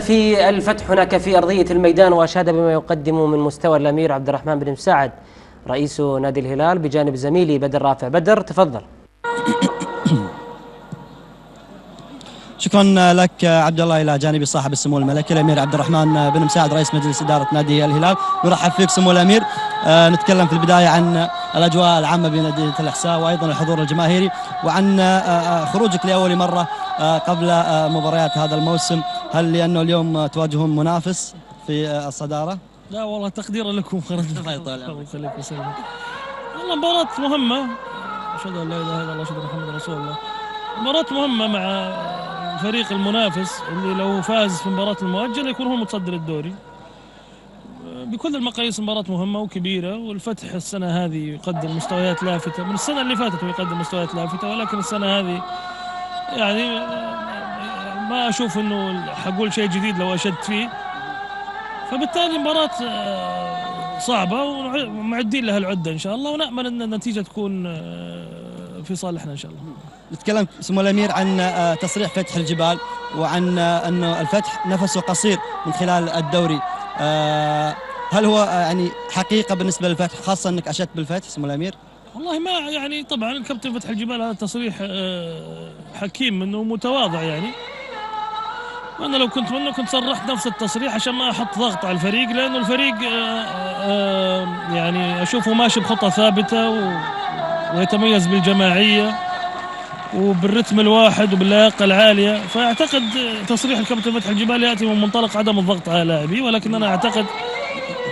في الفتح هناك في أرضية الميدان، وأشاد بما يقدم من مستوى الأمير عبد الرحمن بن مساعد رئيس نادي الهلال بجانب زميلي بدر رافع. بدر تفضل. شكرا لك عبد الله. الى جانبي صاحب السمو الملكي الامير عبد الرحمن بن مساعد رئيس مجلس اداره نادي الهلال. نرحب فيك سمو الامير. نتكلم في البدايه عن الاجواء العامه بنادي الاحساء وايضا الحضور الجماهيري وعن خروجك لاول مره قبل مباريات هذا الموسم. هل لانه اليوم تواجهون منافس في الصداره؟ لا والله تقديرا لكم خرجنا. الله يخليك ويسلمك. والله مباراة مهمة. أشهد أن لا إله إلا الله وأشهد أن محمدا رسول الله. مباراة مهمة مع الفريق المنافس اللي لو فاز في المباراة المؤجلة يكون هو متصدر الدوري. بكل المقاييس مباراة مهمة وكبيرة، والفتح السنة هذه يقدم مستويات لافتة. من السنة اللي فاتت ويقدم مستويات لافتة، ولكن السنة هذه يعني ما أشوف إنه حقول شيء جديد لو أشدت فيه. فبالتالي مباراة صعبة ومعدين لها العدة إن شاء الله، ونأمل أن النتيجة تكون في صالحنا إن شاء الله. نتكلم سمو الأمير عن تصريح فتح الجبال وعن أنه الفتح نفسه قصير من خلال الدوري. هل هو يعني حقيقة بالنسبة للفتح، خاصة أنك أشدت بالفتح سمو الأمير؟ والله ما يعني طبعا الكابتن فتح الجبال هذا تصريح حكيم منه ومتواضع يعني. وأنا لو كنت منه كنت صرحت نفس التصريح عشان ما أحط ضغط على الفريق، لأنه الفريق يعني أشوفه ماشي بخطة ثابتة ويتميز بالجماعية وبالرتم الواحد وباللياقة العالية. فأعتقد تصريح الكابتن فتح الجبال يأتي من منطلق عدم الضغط على لاعبي، ولكن أنا أعتقد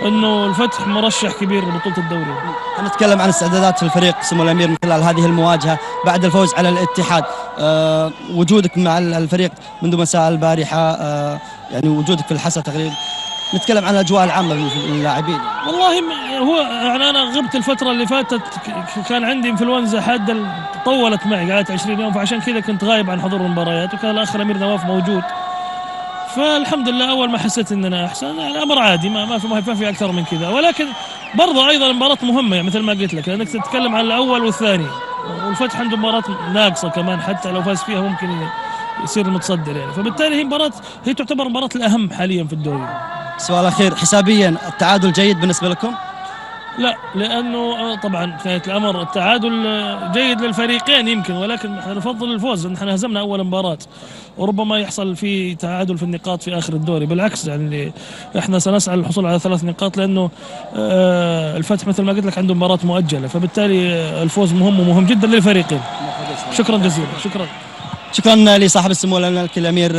أنه الفتح مرشح كبير لبطولة الدوري. نتكلم عن استعدادات الفريق سمو الأمير من خلال هذه المواجهة بعد الفوز على الاتحاد. وجودك مع الفريق منذ مساء البارحة، يعني وجودك في الحسا تقريبا. نتكلم عن الأجواء العامة للاعبين. والله هو يعني أنا غبت الفترة اللي فاتت، كان عندي انفلونزا حادة طولت معي، قعدت 20 يوم، فعشان كذا كنت غايب عن حضور المباريات، وكان الأخ الأمير نواف موجود. فالحمد لله أول ما حسيت إن أنا أحسن الأمر عادي، ما في أكثر من كذا. ولكن برضو أيضا مباراة مهمة يعني مثل ما قلت لك، لأنك تتكلم عن الأول والثاني، والفتح عنده مباراة ناقصة كمان، حتى لو فاز فيها ممكن يصير المتصدر يعني. فبالتالي هي تعتبر مباراة الأهم حاليا في الدوري. سؤال أخير، حسابيا التعادل جيد بالنسبة لكم؟ لا، لأنه طبعا في نهاية الأمر التعادل جيد للفريقين يمكن، ولكن نحن نفضل الفوز، لأن نحن هزمنا أول مباراة، وربما يحصل في تعادل في النقاط في آخر الدوري. بالعكس يعني احنا سنسعى للحصول على 3 نقاط، لأنه الفتح مثل ما قلت لك عنده مباراة مؤجلة، فبالتالي الفوز مهم ومهم جدا للفريقين. شكرا جزيلا. شكرا لصاحب السمو الملكي الأمير